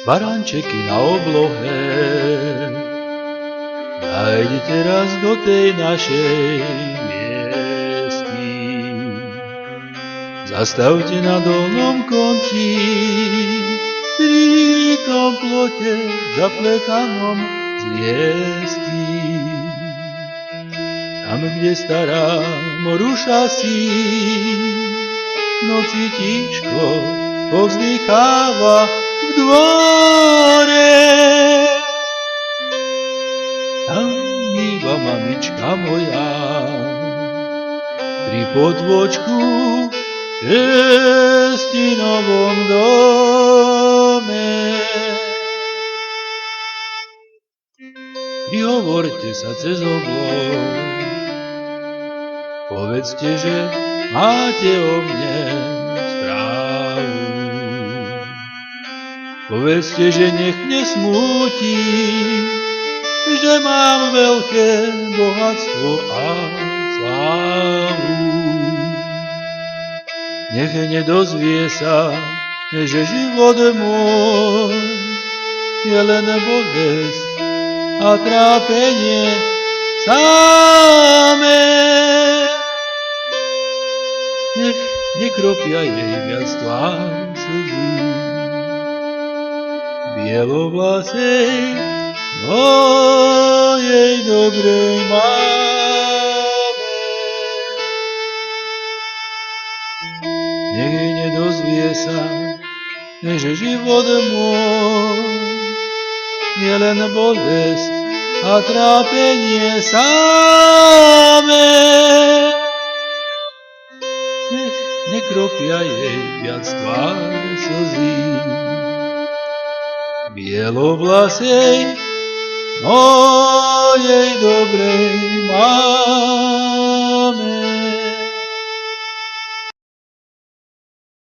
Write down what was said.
barančeky na oblohe. Nájdete raz do tej našej miesti. Zastavte na dolnom konci, pri tom plote zapletanom z liestí. Tam, kde stará moruša si, noci tiško povzdycháva v dvore. Tam býva mamička moja, pri podvočku v Testinovom dome. Prihovorte sa cez oblok, povedzte, že máte o mne správu. Povedzte, že nech nesmúti, že mám veľké bohatstvo a slávu. Nech nedozvie sa, že život môj je len bolesť a trápenie samé. Nech nekropia jej viac tvár slzy, bielovlasej mojej dobrej máme. Nech jej nedozvie sa, že život môj je len bolesť a trápenie samé. Nech nekropia jej viac tvár slzy, bielovlasej mojej dobrej máme.